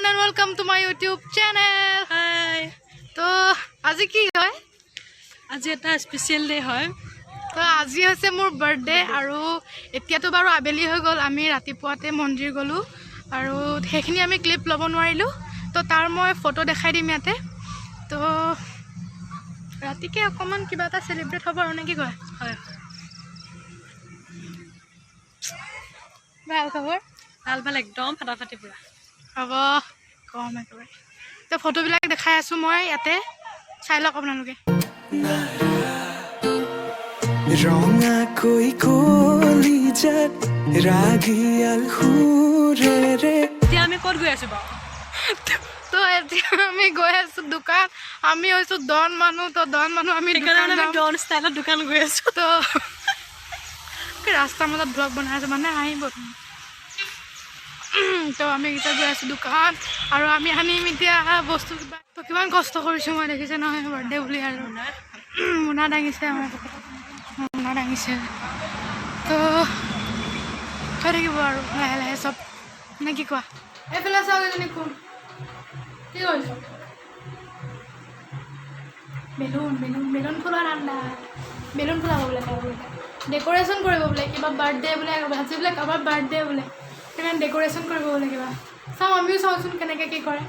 everyone and welcome to my YouTube channel. Hi. So, আজি কি হয়? আজি এটা স্পেশাল ডে হয়। তো আজি হৈছে মোৰ বাৰ্থডে আৰু এতিয়াতো বাৰু আবেলি হৈ গ'ল আমি ৰাতিপুৱাতে মন্দিৰ গ'লো আৰু সেইখিনি আমি ক্লিপ ল'ব নোৱাৰিলো তো তাৰ মই ফটো দেখাই দিম ইয়াতে তো ৰাতিকে অকমান কিবা এটা সেলিব্ৰেট হ'ব আৰু নেকি কয় হয় ভাল খবৰ ভাল একদম ফাটাফাটি পুৰা হ'ব কম একেবাৰে তো ফটোবিলাক দেখাই আছো মই ইয়াতে চাই লওক আপোনালোকে ৰঙা কৈ কলিজাত ৰাগিয়াল হুৰেৰে এতিয়া আমি ক'ত গৈ আছো বাৰু তো এতিয়া আমি গৈ আছো দোকান আমি হৈছো ডন মানুহ তো ডন মানুহ আমি সেইকাৰণে আমি ডন ষ্টাইলত দোকান গৈ আছো তো ৰাস্তাৰ মাজত ব্লগ বনাই আছো মানে আহিব তো আমি এতিয়া গৈ আছো দোকান আৰু আমি আনিম এতিয়া বস্তু কিবা তো কিমান কষ্ট কৰিছো মই দেখিছে নহয় বাৰ্থডে বুলি আৰু মোনা দাঙিছে আমাৰ মোনা দাঙিছে তো হৈ থাকিব আৰু লাহে লাহে চব নে কি কোৱা এইফালে চাওক এজনী কোন কি কৰিছ বেলুন বেলুন বেলুন ফুলৰ ঠাণ্ডা বেলুন ফুলাব বোলে ডেক'ৰেশ্যন কৰিব বোলে কিবা বাৰ্থডে বোলে ভাজি বোলে কাৰোবাৰ বাৰ্থডে বোলে সেইকাৰণে ডেক'ৰেশ্যন কৰিব বোলে কিবা চাওঁ আমিও চাওঁচোন কেনেকৈ কি কৰে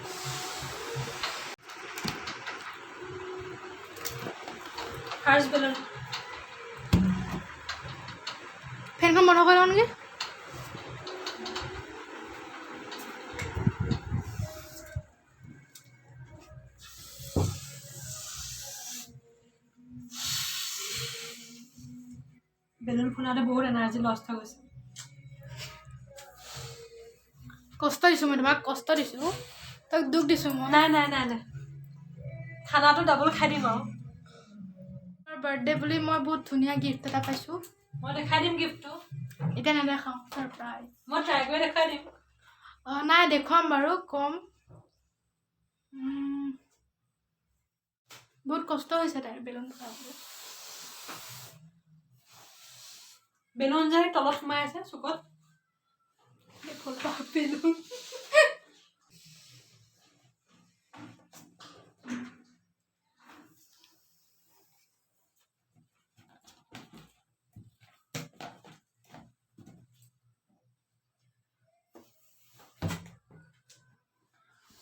ফাৰ্ষ্ট বেলুন ফেনখন বন্ধ কৰি লওঁ নেকি বেলুন ফুলাওঁতে বহুত এনাৰ্জি লছ হৈ গৈছে কষ্ট দিছোঁ মই তোমাক কষ্ট দিছোঁ তাক দুখ দিছোঁ মই নাই খানাটো ডাবল খাই দিম আৰু বাৰ্থডে বুলি মই বহুত ধুনীয়া গিফ্ট এটা পাইছোঁ মই দেখাই দিম গিফ্টটো এতিয়া নেদেখাওঁ ছাৰপ্ৰাইজ মই ট্ৰাই কৰি দেখাই দিম অঁ নাই দেখুৱাম বাৰু কম বহুত কষ্ট হৈছে তাইৰ বেলুন ফুলাবলৈ বেলুন যাই তলত সোমাই আছে চুকত balloon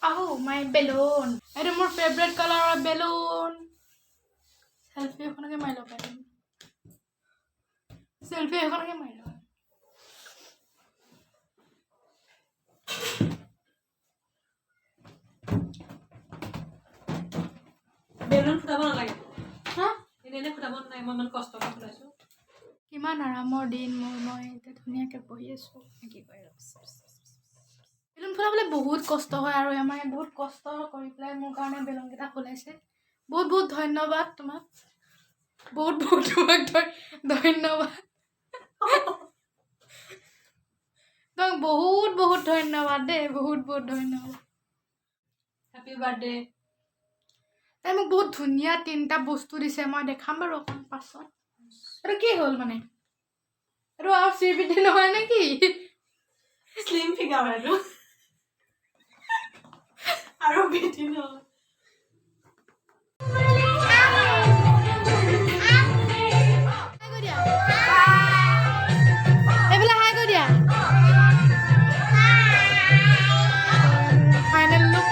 Oh, my balloon. It's my favorite color of balloon. Selfie এখনকে মাৰি লব পাৰিম Selfie এখনকে মাৰি লব বেলুন ফুটাব নালাগে হা এনে ফুটাব নাই মই ইমান কষ্ট কৰি ফুটাইছো কিমান আৰামৰ দিন মই এতিয়া ধুনীয়াকৈ বহি আছো কি কয় বেলুন ফুলাবলৈ বহুত কষ্ট হয় আৰু আমাৰ বহুত কষ্ট কৰি পেলাই মোৰ কাৰণে বেলুনকেইটা ফুলাইছে বহুত বহুত ধন্যবাদ তোমাক বহুত বহুত তোমাক ধন্যবাদ তোমাক বহুত বহুত ধন্যবাদ দেই বহুত বহুত ধন্যবাদ হেপী বাৰ্থডে তাই মোক বহুত ধুনীয়া তিনিটা বস্তু দিছে মই দেখাম বাৰু অকণ পাছত এইটো কি হ'ল মানে এইটো আৰু চিপিটি নহয় নেকি স্লিম ফিগাৰ এইটো আৰু বেটি নহয় এইফালে হাই কৰি দিয়া ফাইনেল লুক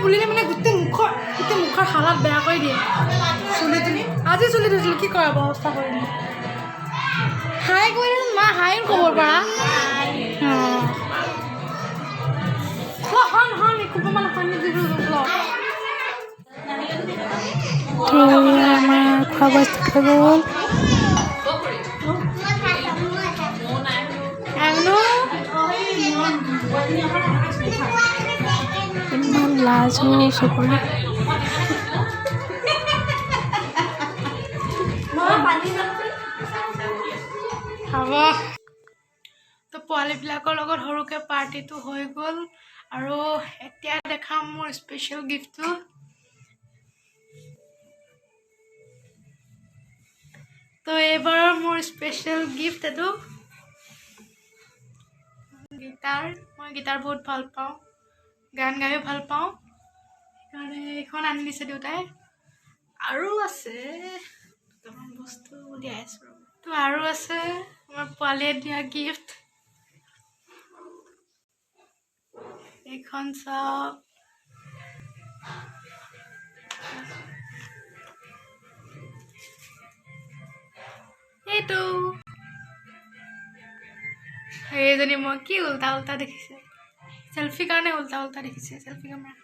খুলিলে মানে গোটেই মুখৰ হালত বেয়া কৰি দিয়ে চুলিখিনি আজি চুলি ধুইছিলোঁ কি কৰা অৱস্থা কৰিলে হাই কৰিলে মা হাই ক'ব পাৰা আমাৰ খোৱা বস্তু হৈ গ'ল ইমান লাজ চকুলে হ'ব তো পোৱালীবিলাকৰ লগত সৰুকৈ পাৰ্টিটো হৈ গ'ল আৰু এতিয়া দেখাম মোৰ স্পেচিয়েল গিফ্টটো তো এইবাৰৰ মোৰ স্পেচিয়েল গিফ্ট এইটো গিটাৰ মই গিটাৰ বহুত ভাল পাওঁ গান গায়ো ভাল পাওঁ সেইকাৰণে এইখন আনি দিছে দেউতাই আৰু আছে দুটামান বস্তু উলিয়াই আছোঁ তো আৰু আছে আমাৰ পোৱালীয়ে দিয়া গিফ্ট এইখন চাওক এইটো এইজনী মই কি উল্টা উল্টা দেখিছে সেলফি কাৰণে উল্টা উল্টা দেখিছে সেলফি কেমেৰা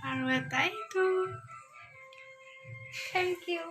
আৰু এটাই এইটো থেংক ইউ